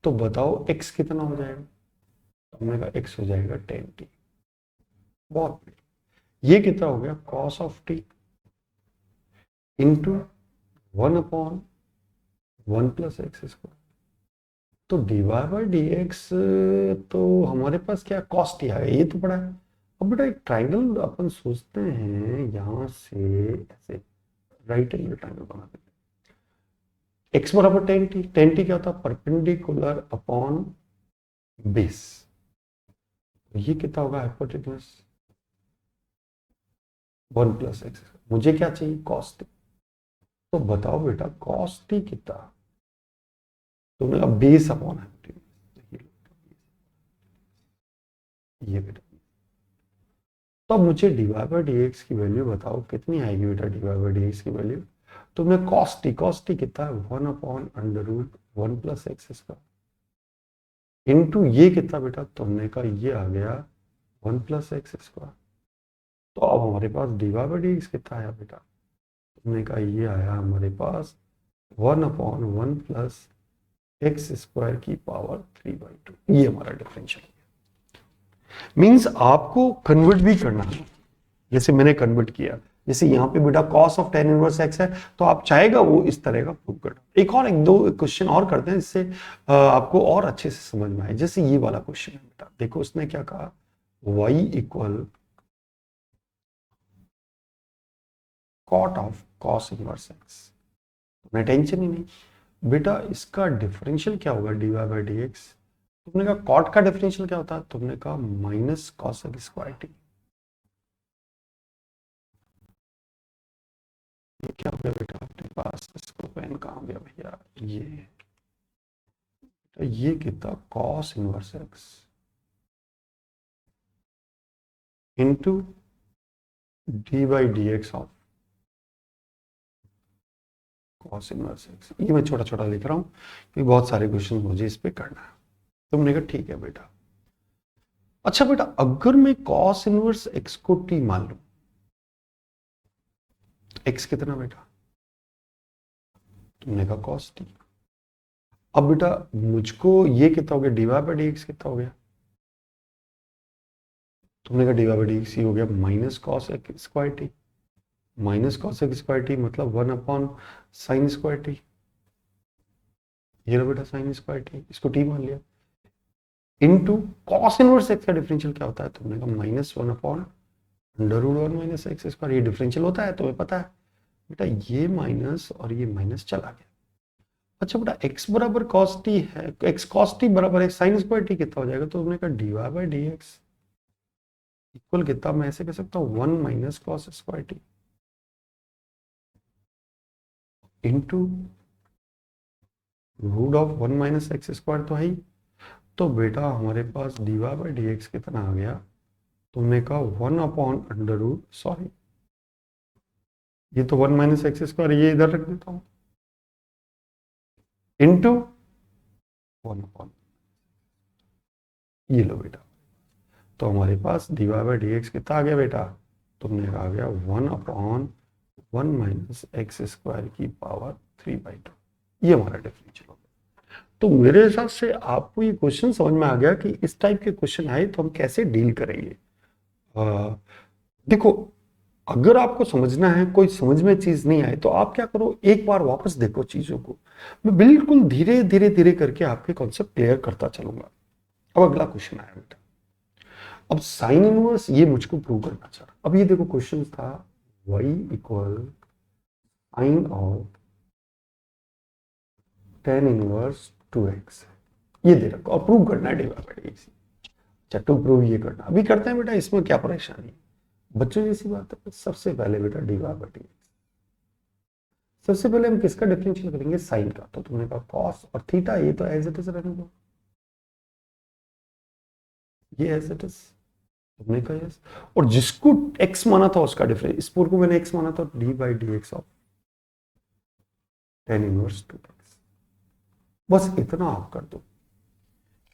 तो बताओ एक्स कितना हो जाएगा, तुमने कहा एक्स हो जाएगा टेन टी। बहुत बढ़िया, ये कितना हो गया cos of T into one upon one plus x square. तो डीवाई बाई डी एक्स तो हमारे पास क्या कॉस टी आ गया, ये तो पड़ा है। अब बेटा एक ट्राइंगल अपन सोचते हैं, यहां से ऐसे राइट एंगल ट्राइंगल बना देते हैं, एक्स बराबर टेन टी, टेन टी क्या होता है परपेंडिकुलर अपॉन बेस, ये कितना होगा हाइपोटेन्यूज वन प्लस एक्स, मुझे क्या चाहिए कॉस टी, तो बताओ बेटा कॉस टी कितना, तुमने कहा बेस अपॉन हाइपोटेन्यूज, ये बेटा। तो अब मुझे डीवाई बाई डी एक्स की वैल्यू बताओ कितनी आएगी बेटा, डीवाई बाई डी एक्स की वैल्यू, तुमने कॉस टी कितना है one upon under root one plus x square into ये कितना बेटा, तुमने कहा ये आ गया वन प्लस एक्स स्क्वायर। तो अब हमारे पास डीवाई बाई डी एक्स कितना आया बेटा, तुमने कहा ये आया हमारे पास one upon one plus x square की पावर 3/2, ये हमारा डिफरेंशियल मीन्स आपको कन्वर्ट भी करना है, जैसे मैंने कन्वर्ट किया, जैसे यहाँ पे बेटा cos of tan inverse x है, तो आप चाहेगा वो इस तरह का प्रूव करना। एक दो क्वेश्चन और करते हैं जिससे आपको और अच्छे से समझ में आए। जैसे ये वाला क्वेश्चन है बेटा, देखो उसने क्या कहा, y equal cot of cos inverse x। तुम्हें टेंशन ही नहीं बेटा, इसका डिफरेंशियल क्या होगा, dy बाई डी एक्स। तुमने कहा cot का डिफरेंशियल क्या होता है, तुमने कहा minus cos x square t. ये क्या हो गया बेटा अपने पास, इसको पेन कहाँ गया भैया, ये कितना cos inverse x into d by d x of cos inverse x। ये मैं छोटा छोटा लिख रहा हूँ क्योंकि बहुत सारे क्वेश्चन मुझे इस पे करना है। तुमने कहा ठीक है बेटा। अच्छा बेटा, अगर मैं cos इनवर्स x को t मान लूं, x कितना बेटा, तुमने कहा cos t। अब बेटा मुझको ये कितना हो गया, d y by d x कितना हो गया, तुमने कहा d y by d x हो गया minus cos x square t. Minus cos x square t मतलब 1 साइन स्क्वायर टी। ये लो बेटा साइन स्क्वायर टी, इसको टी मान लिया, इनटू कॉस इनवर्स एक्स का डिफरेंशियल क्या होता है, तुमने कहा -1 under root 1 minus x square. ये डिफरेंशियल होता है, तुम्हें पता है बेटा, ये माइनस और ये माइनस चला गया। अच्छा बेटा x बराबर cos t है, x cos t बराबर है साइन स्क्वायर टी, कितना हो जाएगा, तो तुमने कहा d y by d x equal कितना, मैं ऐसे कह सकता हूँ 1 minus cos square t into root of 1 minus x square तो है ही। तो बेटा हमारे पास d y by d x कितना आ गया, तुमने कहा 1 अपॉन अंडर रूट, सॉरी ये तो 1 माइनस एक्स स्क्वायर, ये इधर रख देता हूँ, इंटू 1 अपॉन, ये लो बेटा। तो हमारे पास d y by d x कितना आ गया बेटा, तुमने आ गया 1 अपॉन 1 माइनस एक्स स्क्वायर की पावर 3/2। ये हमारा डिफरेंशियल हो गया। तो मेरे हिसाब से आपको ये क्वेश्चन समझ में आ गया कि इस टाइप के क्वेश्चन आए तो हम कैसे डील करेंगे। देखो अगर आपको समझना है, कोई समझ में चीज नहीं आए तो आप क्या करो, एक बार वापस देखो चीजों को। मैं बिल्कुल धीरे धीरे धीरे करके आपके कॉन्सेप्ट क्लियर करता चलूंगा। अब अगला क्वेश्चन आया बेटा, अब साइन इनवर्स ये मुझको प्रूव करना चाह रहा। अब ये देखो क्वेश्चन था y equal sign of tan inverse 2x, ये दे रखा और प्रूव करना है d y by d x. अच्छा टू प्रूव ये करना, अभी करते हैं बेटा, इसमें क्या परेशानी, बच्चों जैसी बात है। सबसे पहले बेटा d y by d x, सबसे पहले हम किसका डिफरेंशियल करेंगे, साइन का। तो तुमने कहा कॉस और थीटा, ये तो एज इट इज रहने दो, ये एज इट इज, तुमने कहा यस। और जिसको x माना था उसका डिफरेंस, इस पूर को मैंने x माना था, d by d x of tan inverse 2x। बस इतना आप कर दो,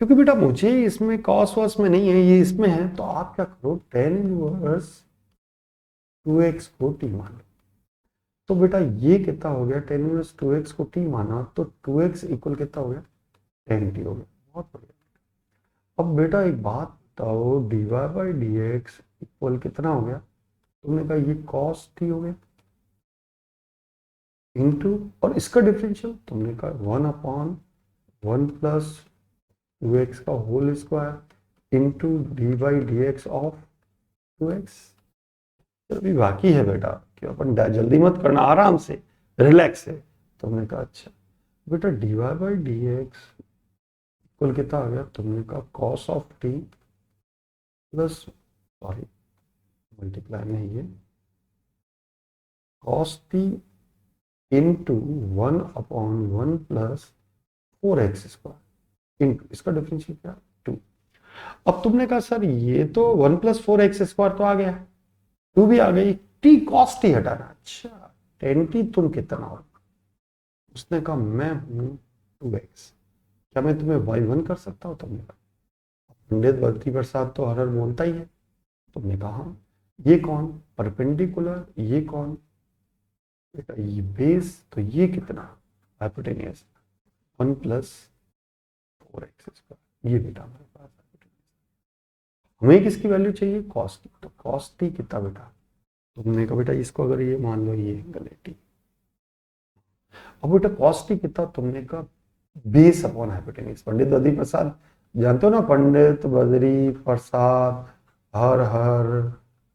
क्योंकि बेटा मुझे इसमें cos वॉस में नहीं है, ये इसमें है। तो आप क्या करो, tan इनवर्स 2x को t मान लो। तो बेटा ये कितना हो गया, tan इनवर्स 2x को t माना तो 2x इक्वल कितना हो गया, tan t हो गया। बहुत बढ़िया। अब बेटा एक बात बताओ, d y by d x equal कितना हो गया, तुमने कहा ये cos t हो गया इंटू, और इसका डिफरेंशियल तुमने कहा 1 अपॉन 1 प्लस 2x का whole square into d by d x of 2x। अभी बाकी है बेटा, कि अपन जल्दी मत करना, आराम से रिलैक्स है। तुमने कहा अच्छा बेटा d y by d x equal कितना आ गया, तुमने कहा cos of t plus, sorry multiply नहीं है, cos t into 1 upon 1 plus 4x square into इसका डिफरेंशियल क्या, 2। अब तुमने कहा सर ये तो 1 प्लस 4x स्क्वायर तो आ गया, 2 भी आ गई, टी कॉस टी हटाना। अच्छा टेन टी तुम कितना हो, उसने कहा मैं हूं 2x, क्या मैं तुम्हें y1 कर सकता हूं, तुमने कहा पंडित बद्री प्रसाद तो हर हर बोलता ही है। तुमने कहा हाँ, ये कौन परपेंडिकुलर, ये कौन बेटा ये बेस, तो ये कितना हाइपोटेनियस 1 प्लस 4x²। ये बेटा हमारे पास है। हमें किसकी वैल्यू चाहिए? कॉस की। तो कॉस टी कितना बेटा? तुमने कहा बेटा इसको अगर ये मान लो ये एंगल है टी। अब बेटा कॉस टी कितना? तुमने कहा base upon hypotenuse. Pandit Badri Prasad जानते हो ना, पंडित बद्री प्रसाद हर हर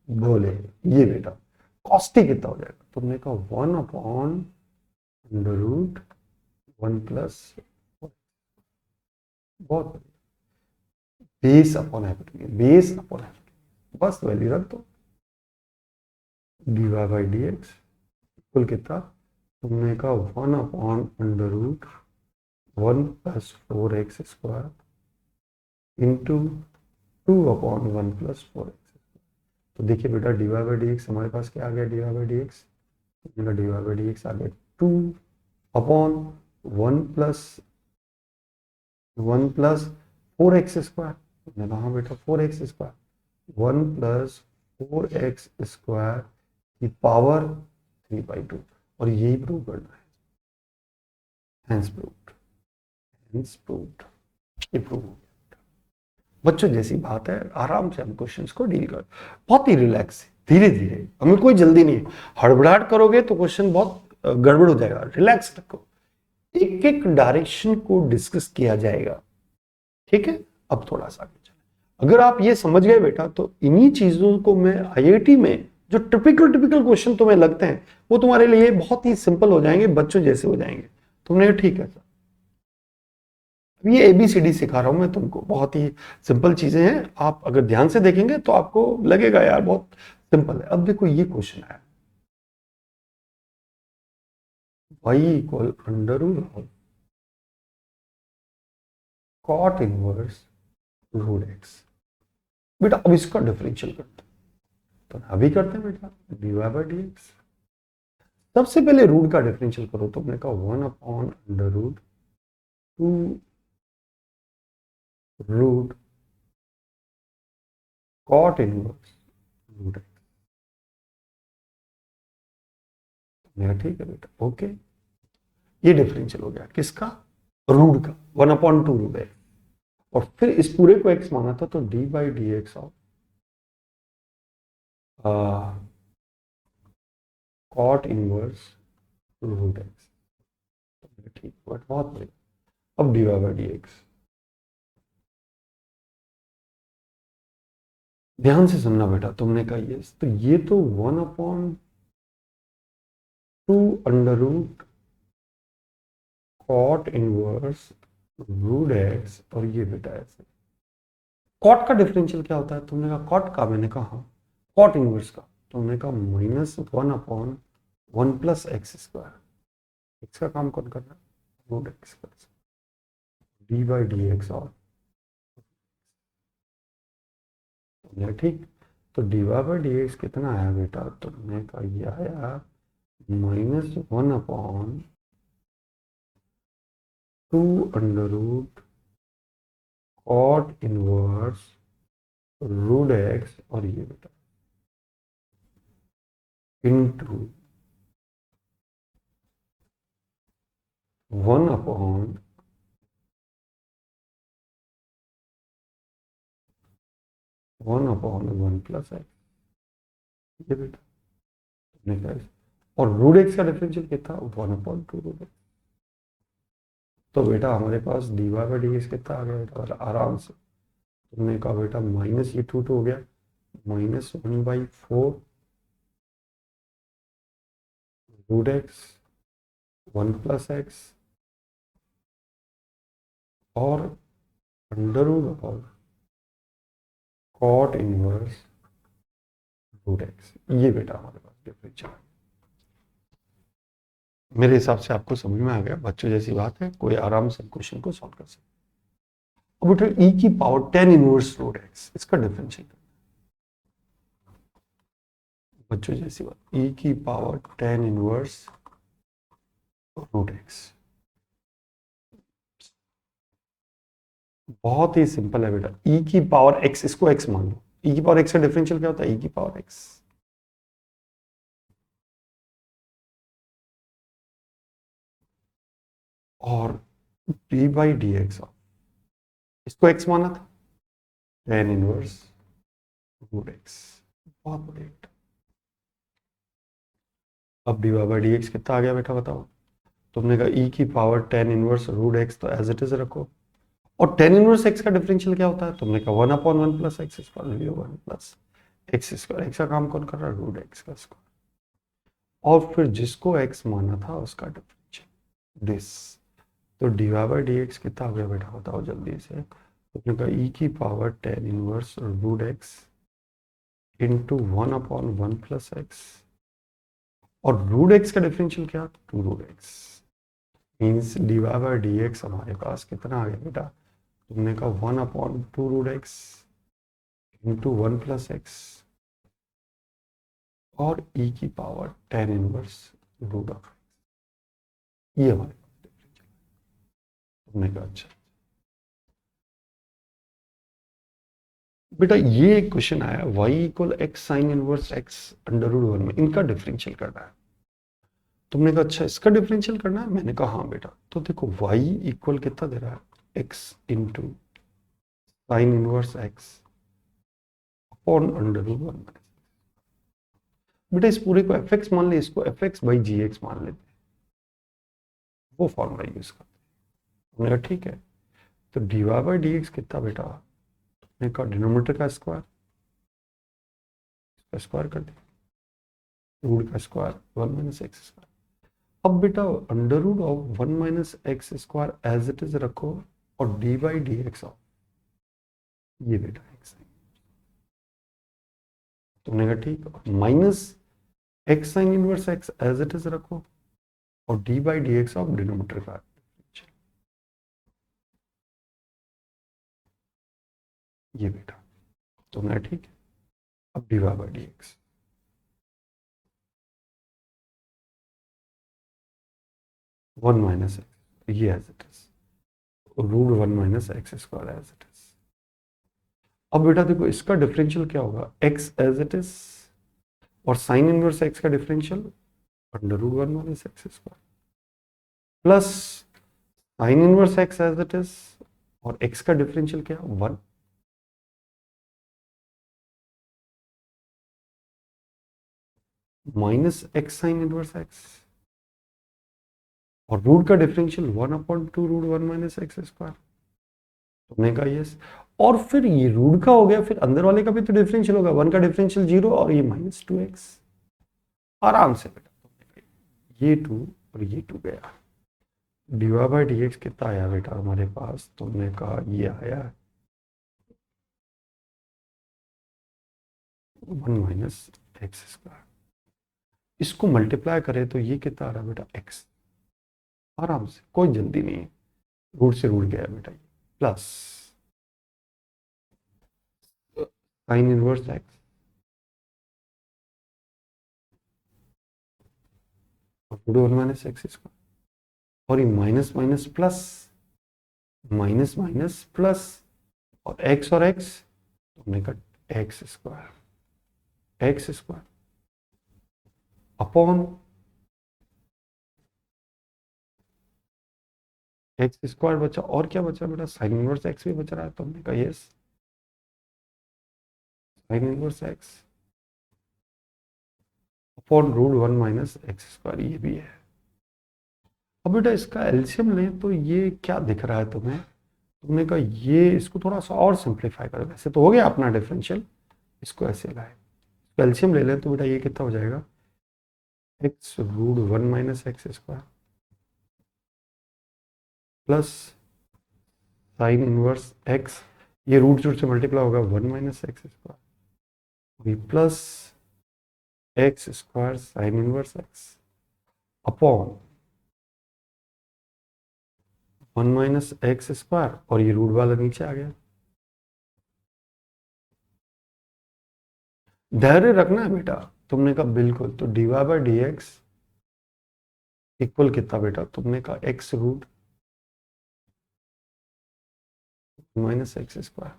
बोले। ये बेटा कॉस टी कितना हो जाएगा? तुमने कहा 1/√1+। बहुत बढ़िया। Base upon hypotenuse, base upon hypotenuse, बस वैल्यू रख दो। dy/dx इक्वल कितना? तुमने कहा 1/√1+4x² इंटू 2/1+4x। तो देखिए बेटा dy/dx हमारे पास क्या आ गया? dy/dx मेरा dy/dx आ गया 2/1+4x²। मैंने कहा बेटा 4x², 1+4x² की पावर 3/2, और यही प्रूव करना है। Hence proved, hence proved. ये प्रूव हो गया। बच्चों जैसी बात है, आराम से हम क्वेश्चंस को डील कर, बहुत ही रिलैक्स, धीरे धीरे, हमें कोई जल्दी नहीं है। हड़बड़ाहट करोगे तो क्वेश्चन बहुत गड़बड़ हो जाएगा। रिलैक्स रखो, एक एक डायरेक्शन को डिस्कस किया जाएगा, ठीक है? अब थोड़ा सा आगे चले। अगर आप ये समझ गए बेटा, तो इन्हीं चीजों को मैं आईआईटी में जो टिपिकल क्वेश्चन तुम्हें लगते हैं वो तुम्हारे लिए बहुत ही सिंपल हो जाएंगे, बच्चों जैसे हो जाएंगे। तुमने ठीक है सर, ये ABCD सिखा रहा हूं मैं तुमको, बहुत ही सिंपल चीजें हैं। आप अगर ध्यान से देखेंगे तो आपको लगेगा यार बहुत सिंपल है। अब देखो ये क्वेश्चन है, y equal √cot inverse √x। बेटा अब इसका डिफरेंशियल करते हैं, तो अभी करते हैं बेटा dy/dx। सबसे पहले रूट का डिफरेंशियल करो। तो हमने कहा 1/√2√cot इनवर्स √x। मेरा ठीक है बेटा, ओके। ये डिफरेंशियल हो गया किसका? रूट का, 1/2√x। और फिर इस पूरे को x माना था, तो d/dx of cot inverse √x। ठीक, बट बहुत बढ़िया। अब dy/dx, ध्यान से सुनना बेटा। तुमने कहा ये, तो ये तो 1/2√cot इनवर्स √x, और ये बेटा ऐसे। कॉट का डिफरेंशियल क्या होता है? तुमने कहा कॉट का, मैंने कहा हाँ कॉट इनवर्स का। तुमने कहा -1/1+x²। x का काम कौन कर रहा है? √x का। d/dx और ठीक। तो dy/dx कितना आया बेटा? तुमने कहा ये आया -1/2√cot इनवर्स √x, और ये बेटा इंटू 1/1+x। ये बेटा तुमने कहा, और √x का डिफरेंशियल कितना? 1/2√x। तो बेटा हमारे पास dy/dx कितना आ गया बेटा? आराम से। तुमने कहा बेटा माइनस ये 2 तो हो गया, -1/4√x 1+x और √cot इनवर्स √x। ये बेटा हमारे पास डिफरेंशियल। मेरे हिसाब से आपको समझ में आ गया, बच्चों जैसी बात है, कोई आराम से क्वेश्चन को सॉल्व कर सकते। अब बेटा e की पावर 10 इनवर्स √x, इसका डिफरेंशियल बच्चों जैसी बात, e की पावर 10 इनवर्स √x। बहुत ही सिंपल है बेटा, e की पावर x, इसको x मान लो। e की पावर x का डिफरेंशियल क्या होता है? e की पावर x। और d/dx इसको x माना था, tan इनवर्स रूट x। बहुत बढ़िया। अब dy बाई डी एक्स कितना आ गया बेटा बताओ। तुमने कहा e की power tan inverse root x, तो एज इट इज रखो। और tan इनवर्स x का डिफरेंशियल क्या होता है, तुमने कहा 1/1 plus x square, 1 plus x square. x का काम कौन कर रहा है, रूट x का स्क्वायर। और फिर जिसको x माना था उसका डिफरेंशियल दिस। तो dy बाई डी एक्स कितना हो गया बेटा बताओ जल्दी से। तुमने कहा e की power tan inverse root x into 1/1 plus x, और रूट x का डिफरेंशियल क्या, 2 root x। Means dy by d x हमारे पास कितना आ गया बेटा, तुमने कहा 1/2 root x into 1 plus x, और e की power tan inverse root of, ये हमारे डिफरेंशियल। तुमने कहा अच्छा बेटा ये एक क्वेश्चन आया, y equal x sign inverse x under root 1 में इनका डिफरेंशियल करना है। तुमने कहा अच्छा इसका डिफरेंशियल करना है, मैंने कहा हाँ बेटा। तो देखो y इक्वल कितना दे रहा है, x into sign inverse x upon under root 1 में। बेटा इस पूरे को fx मान ले, इसको fx बाई gx मान लेते हैं, वो फॉर्मूला यूज करते हैं। हमने कहा ठीक है। तो dy बाई डी एक्स कितना बेटा, तुमने कहा डिनोमिनेटर का स्क्वायर, इसका स्क्वायर कर दिया, रूट का स्क्वायर 1 माइनस एक्स स्क्वायर। अब बेटा under root of 1 minus x square as it is रखो, और d by d x of ये बेटा एक्स है। तुमने कहा ठीक, minus x sign inverse x as it is रखो, और d by d x of denominator का ये बेटा। तुमने ठीक है। अब d by d x, one minus x ये as it is, root 1 minus x square as it is. अब बेटा देखो इसका डिफरेंशियल क्या होगा, x एज इट इज, और साइन इनवर्स x का differential under root 1 minus x square, plus sign inverse x as it is, और x का डिफरेंशियल क्या 1, minus x sign inverse x, और रूट का differential 1/2 root 1 minus x square. तुमने कहा yes. और फिर ये रूट का हो गया, फिर अंदर वाले का भी तो डिफरेंशियल होगा, 1 का डिफरेंशियल 0 और ये माइनस 2x। आराम से बेटा तुमने कहा ये 2 और ये 2 गया। D y by d x कितना आया बेटा हमारे पास, तुमने कहा ये आया 1 माइनस एक्स स्क्वायर। इसको मल्टीप्लाई करें तो ये कितना आ रहा है बेटा x। आराम से, कोई जल्दी नहीं है, रूट से रूट गया बेटा ये, plus sign inverse x root 1 minus x square, और ये minus minus plus, minus minus plus, और x और x, तुमने कहा x square upon x square बचा, और क्या बचा बेटा साइन इनवर्स एक्स भी बच रहा है। तुमने कहा yes, sin inverse x upon root 1 minus x square, ये भी है। अब बेटा इसका एलसीएम लें तो ये क्या दिख रहा है तुम्हें, तुमने कहा ये, इसको थोड़ा सा और सिंप्लीफाई करो, वैसे तो हो गया अपना डिफरेंशियल, इसको ऐसे लाए, एलसीएम ले लें तो बेटा ये कितना हो जाएगा, x root 1 minus x square plus sign inverse x, ये रूट रूट से मल्टीप्लाई होगा 1 minus x square plus x square sine inverse x upon 1 minus x square, और ये रूट वाला नीचे आ गया। धैर्य रखना है बेटा, तुमने कहा बिल्कुल। तो d y by d x equal कितना बेटा, तुमने कहा x root minus x square.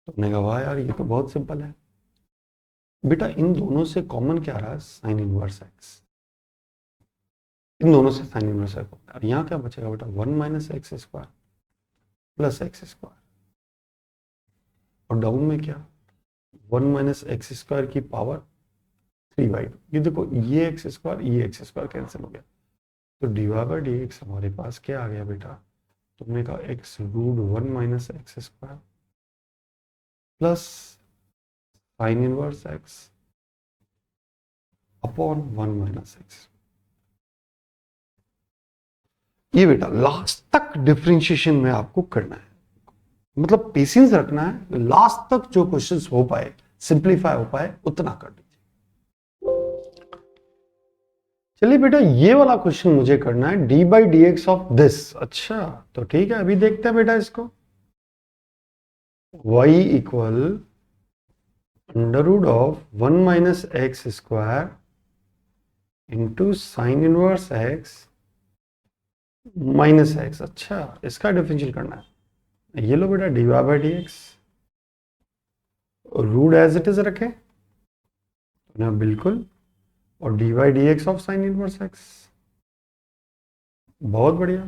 तुमने कहा वाह यार ये तो बहुत सिंपल है बेटा। इन दोनों से कॉमन क्या रहा, साइन इनवर्स एक्स, इन दोनों से साइन इनवर्स एक्स, और यहाँ क्या बचेगा बेटा 1 minus x square plus x square, और डाउन में क्या 1 माइनस एक्स स्क्वायर की पावर 3/2। ये देखो ये एक्स स्क्वायर कैंसिल हो गया, तो डीवाई बाई डी एक्स हमारे पास क्या आ गया बेटा, तुमने कहा x root 1 minus x square plus sign inverse x upon 1 minus x. ये बेटा लास्ट तक डिफरेंशिएशन में आपको करना है, मतलब पेशेंस रखना है, लास्ट तक जो क्वेश्चंस हो पाए, सिंप्लीफाई हो पाए, उतना कर लीजिए। चलिए बेटा ये वाला क्वेश्चन मुझे करना है, D by d x of this. अच्छा तो ठीक है, अभी देखते हैं बेटा इसको। y equal under root of 1 minus x square into sign inverse x minus x. अच्छा इसका डिफरेंशियल करना है। ये लो बेटा d y by d x, root as it is रखें ना, बिल्कुल, और d y d x of sine inverse x, बहुत बढ़िया,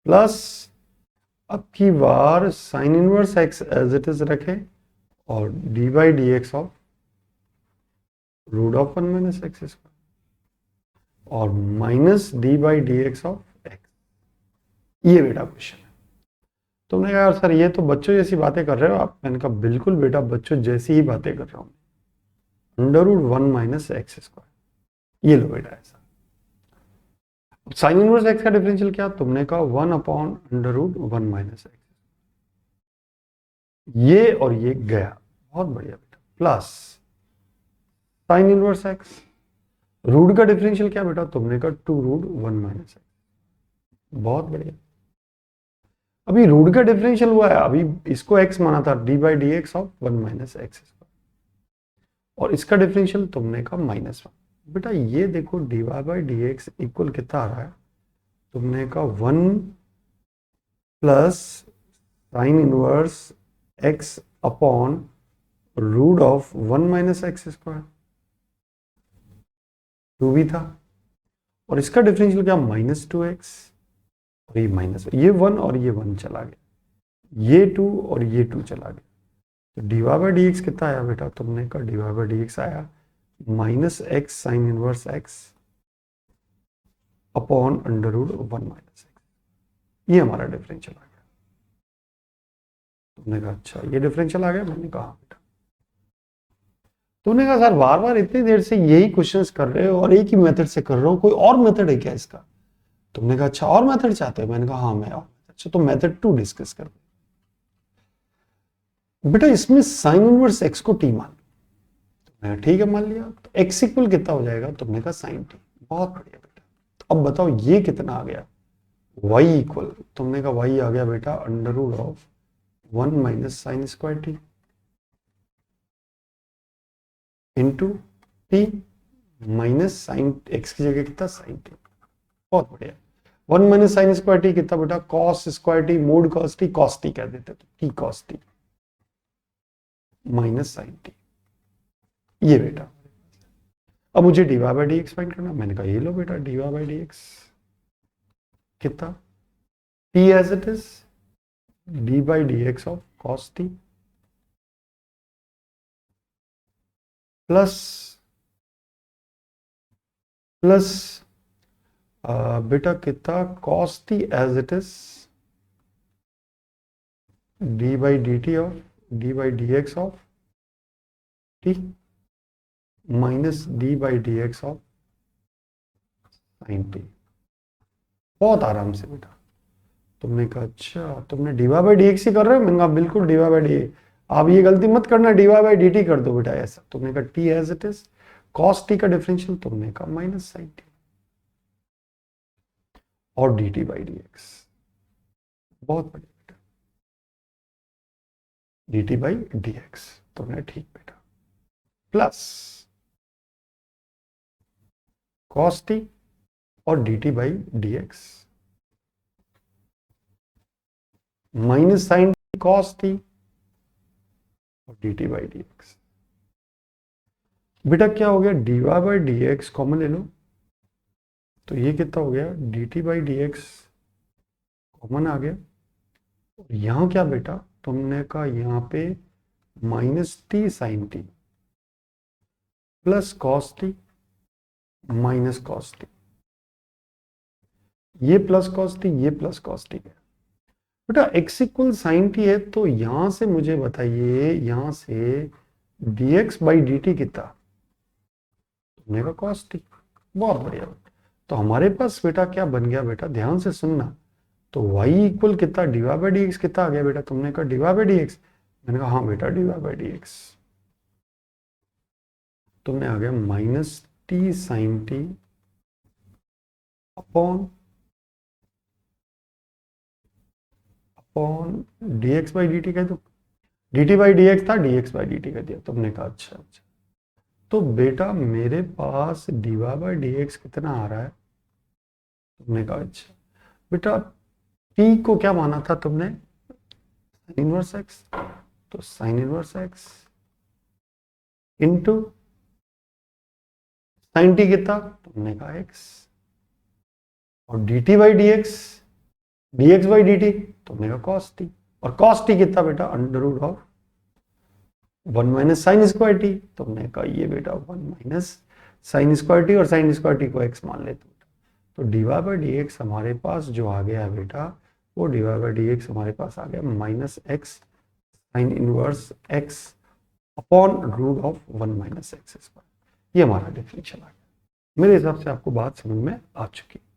प्लस अब की बार sine inverse x as it is रखें और d by d x of root of 1 minus x square और minus d by d x of x. ये बेटा क्वेश्चन है। तुमने कहा सर ये तो बच्चों जैसी बातें कर रहे हो आप। मैंने कहा बिल्कुल बेटा बच्चों जैसी ही बातें कर रहा हूं, under root 1 minus x square. ये लो बेटा ऐसा। साइन इनवर्स एक्स का डिफरेंशियल क्या, तुमने कहा 1 upon under root 1 minus x. ये और ये गया, बहुत बढ़िया बेटा, plus sign inverse x, root का डिफरेंशियल क्या बेटा, तुमने कहा 2 रूट 1 माइनस एक्स, बहुत बढ़िया। अभी रूट का डिफरेंशियल हुआ है, अभी इसको एक्स माना था, d by d x of 1 minus x square, और इसका डिफरेंशियल तुमने कहा -1। बेटा ये देखो d y by d x equal कितना आ रहा है, तुमने कहा 1 plus sign inverse x upon root of 1 minus x square, 2 भी था, और इसका डिफरेंशियल क्या -2x, और ये माइनस, ये 1 और ये 1 चला गया, ये 2 और ये 2 चला गया, तो d y by d x कितना आया बेटा, तुमने कहा d y by d x आया -x sine inverse x upon under root 1 minus x. ये हमारा डिफरेंशियल आ गया। तुमने कहा अच्छा ये डिफरेंशियल आ गया, मैंने कहा बेटा। तुमने कहा सर बार बार इतनी देर से यही क्वेश्चंस कर रहे हो और एक ही मेथड से कर रहा हूं, कोई और मेथड है क्या इसका। तुमने कहा अच्छा और मेथड चाहते हो, मैंने कहा हाँ मैं और। अच्छा तो मेथड 2 डिस्कस कर बेटा। इसमें साइन इनवर्स एक्स को टी मान, मैंने ठीक है मान लिया, तो एक्स इक्वल कितना हो जाएगा, तुमने कहा साइन टी, बहुत बढ़िया बेटा। तो अब बताओ ये कितना आ गया, y इक्वल, तुमने कहा y आ गया बेटा under root of 1 minus sine square t into t minus sine x की जगह कितना साइन टी, बहुत बढ़िया। 1 माइनस साइन स्क्वायर टी कितना बेटा, cos square t mod cos t कह देते, तो t cos t minus sine t, ये बेटा। अब मुझे d y by d x find करना, मैंने कहा ये लो बेटा d y by d x कितना, t as it is d by d x of cos t plus बेटा कितना cos t as it is d by d t of d by d x of T minus d by d x of sine t, बहुत आराम से बेटा। तुमने कहा अच्छा तुमने d y by d x ही कर रहे हो, मैंने कहा बिल्कुल डी वाई बाई डी, आप ये गलती मत करना, d y by d t कर दो बेटा ऐसा। तुमने कहा t as it is cos t का डिफरेंशियल, तुमने कहा माइनस साइन टी और d t by d x, बहुत बढ़िया बेटा, d t by d x, तुमने ठीक बेटा, प्लस कॉस टी और d t by d x minus sine cos t और d t by d x. बेटा क्या हो गया, d y by d x common ले लो, तो ये कितना हो गया d t by d x common आ गया, यहां क्या बेटा, तुमने कहा यहां पे -t sin t plus cos t minus cos t, ये प्लस cos t, ये प्लस cos t है बेटा। x इक्वल साइन टी है, तो यहां से मुझे बताइए, यहां से dx बाई डी टी कितना, तुमने कहा cos t। बहुत बढ़िया। तो हमारे पास बेटा क्या बन गया बेटा, ध्यान से सुनना। तो y इक्वल कितना, d y by d x कितना आ गया बेटा, तुमने कहा d y by d x, मैंने कहा हाँ बेटा d y by d x, तुमने आ गया -t sine t upon d x by d t कह दो, d t by d x था, d x by d t कह दिया। तुमने कहा अच्छा अच्छा। तो बेटा मेरे पास d y by d x कितना आ रहा है, तुमने कहा अच्छा बेटा। p को क्या माना था तुमने, साइन इनवर्स एक्स, तो sine inverse x into sine t कितना, तुमने कहा x, और d t by d x, d x by d t, तुमने कहा कॉस टी, और कॉस टी कितना बेटा, under root of 1 minus sine square t, तुमने कहा ये बेटा 1 माइनस साइन स्क्वायर टी, और साइन स्क्वायर टी को x मान लेते। तो d y by d x हमारे पास जो आ गया है बेटा, वो d y by d x हमारे पास आ गया -x sine inverse x upon root of 1 minus x square. ये हमारा डिफरेंशियल आ गया। मेरे हिसाब से आपको बात समझ में आ चुकी है।